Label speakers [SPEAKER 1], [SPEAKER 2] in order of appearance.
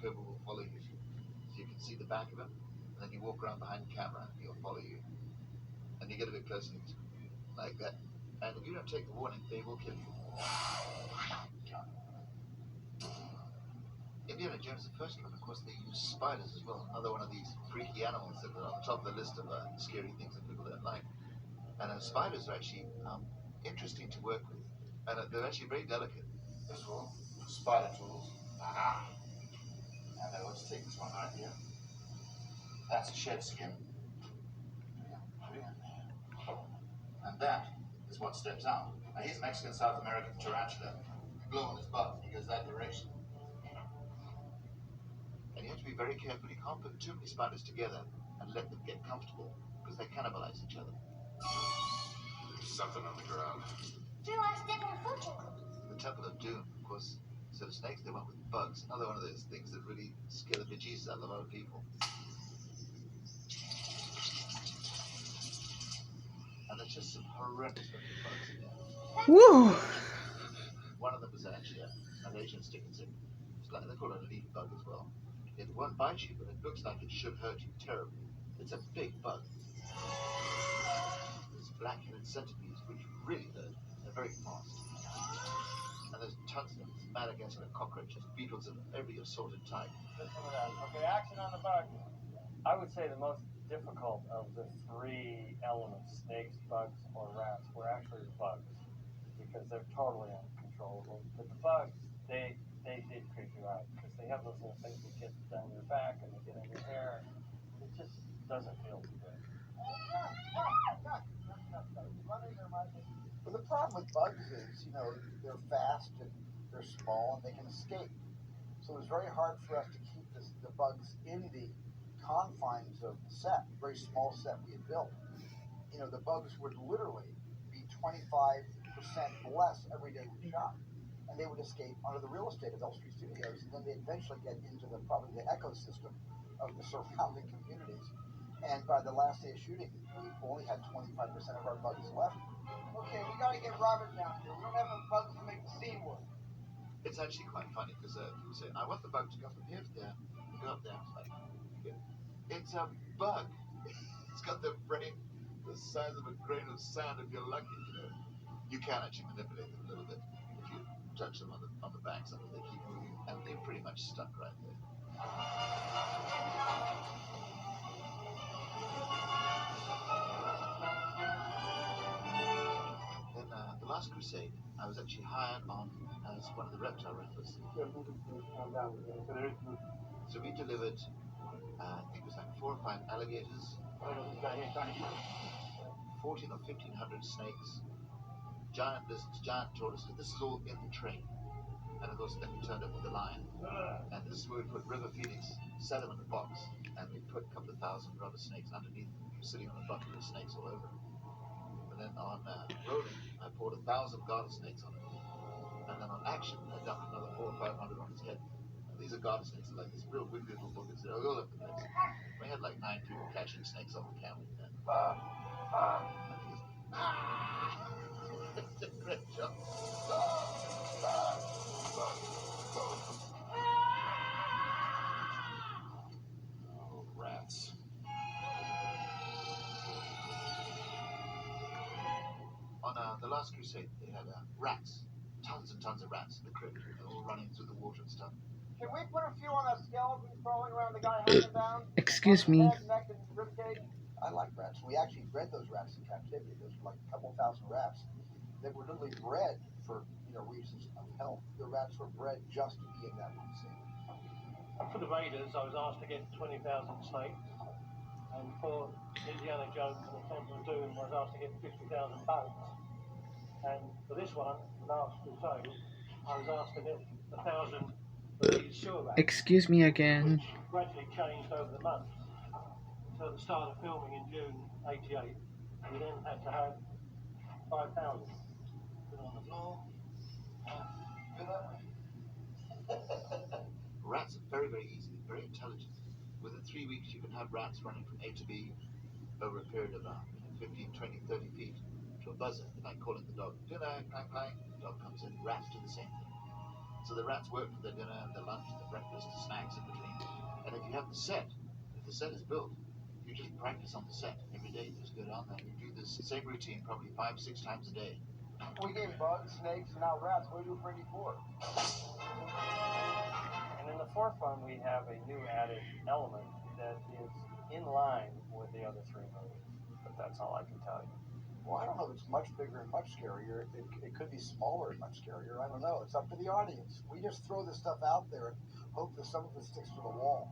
[SPEAKER 1] cobra will follow you. So you can see the back of him, and then you walk around behind the camera, and he'll follow you. And you get a bit closer, like that. And if you don't take the warning, they will kill you. Indiana Jones, the first one, of course, they use spiders as well. Another one of these freaky animals that are on the top of the list of scary things that people don't like. And spiders are actually interesting to work with. And they're actually very delicate. First of all, spider tools. Aha! And let's take this one right here. That's a shed skin. And that is what steps out. Now he's a Mexican South American tarantula. You blow on his butt, he goes that direction. And you have to be very careful. You can't put too many spiders together and let them get comfortable, because they cannibalize each other. There's something on the ground.
[SPEAKER 2] Do I step on fortune cookies?
[SPEAKER 1] The Temple of Doom, of course. So the snakes, they went with bugs. Another one of those things that really scare the bejesus out of a lot of people. And there's just some horrendous looking bugs in there.
[SPEAKER 3] Woo!
[SPEAKER 1] One of them is actually a Malaysian stick insect. It's like, they call it a leaf bug as well. It won't bite you, but it looks like it should hurt you terribly. It's a big bug. There's black-headed centipedes, which really hurt. They're very fast. And there's tons of them. There's Madagascar cockroaches, beetles of every assorted type.
[SPEAKER 4] Okay, action on the bug. I would say the most difficult of the three elements, snakes, bugs, or rats, were actually the bugs, because they're totally uncontrollable. But the bugs, they did creep you out, because they have those little things that get down your back and they get in your hair. It just doesn't feel too good.
[SPEAKER 5] But the problem with bugs is, they're fast and they're small and they can escape. So it was very hard for us to keep the bugs in the confines of the set, the very small set we had built. The bugs would literally be 25% less every day we shot. And they would escape onto the real estate of Elm Street Studios, and then they eventually get into probably the ecosystem of the surrounding communities. And by the last day of shooting, we only had 25% of our bugs left.
[SPEAKER 6] Okay, we gotta get Robert down here. We don't have enough bugs to make the scene work.
[SPEAKER 1] It's actually quite funny, because people say, I want the bug to go from here to there, and go up there. It's like, it's a bug. It's got the brain the size of a grain of sand if you're lucky, You can actually manipulate them a little bit. If you touch them on the back, so they keep moving, and they're pretty much stuck right there. Then the Last Crusade, I was actually hired on as one of the reptile wranglers. So we delivered, I think it was like 4 or 5 alligators, 14 or 1500 snakes, giant lizards, giant tortoises. This is all in the train. And of course, then we turned up with the lion. And this is where we put river phoenix, set them in a box, and we put a couple of thousand rubber snakes underneath them, sitting on a bucket of snakes all over. And then on rolling, I poured 1,000 garter snakes on it. And then on action, I dumped another 400 or 500 on his head. And these are garter snakes, they're like these real big little buckets. They're all over the place. We had like 9 people catching snakes off the camera. It's a great job. Oh, rats. On the Last Crusade, they had rats. Tons and tons of rats in the crypt. They're all running through the water and stuff.
[SPEAKER 6] Can we put a few on that skeleton crawling around the guy hanging down?
[SPEAKER 3] Excuse me.
[SPEAKER 6] Head, neck, and ribcage?
[SPEAKER 5] I like rats. We actually bred those rats in captivity. Those were like a couple thousand rats that were literally bred for reasons of health. The rats were bred just to be in that one scene.
[SPEAKER 4] For the Raiders, I was asked to get 20,000 snakes, and for Indiana Jones and the Temple of Doom, I was asked to get 50,000 bugs. And for this one, Last Crusade, I was asked to get 1,000 of these sewer rats.
[SPEAKER 3] Excuse me again.
[SPEAKER 4] Which gradually changed over the months. So at the start of filming in June '88, we then had to have 5,000 put on the floor.
[SPEAKER 1] Rats are very, very easy, very intelligent. Within 3 weeks, you can have rats running from A to B over a period of 15, 20, 30 feet to a buzzer, like calling the dog. Dinner, clang, clang. The dog comes in. Rats do the same thing. So the rats work for their dinner, their lunch, their breakfast, snacks in between. And if you have the set is built, you just practice on the set every day. You just go down there and you do this same routine probably 5-6 times a day.
[SPEAKER 6] We gave bugs, snakes, and now rats. What do we do for any fourth?
[SPEAKER 4] And in the fourth one, we have a new added element that is in line with the other three movies. But that's all I can tell you.
[SPEAKER 5] Well, I don't know if it's much bigger and much scarier. It could be smaller and much scarier. I don't know. It's up to the audience. We just throw this stuff out there and hope that some of it sticks to the wall.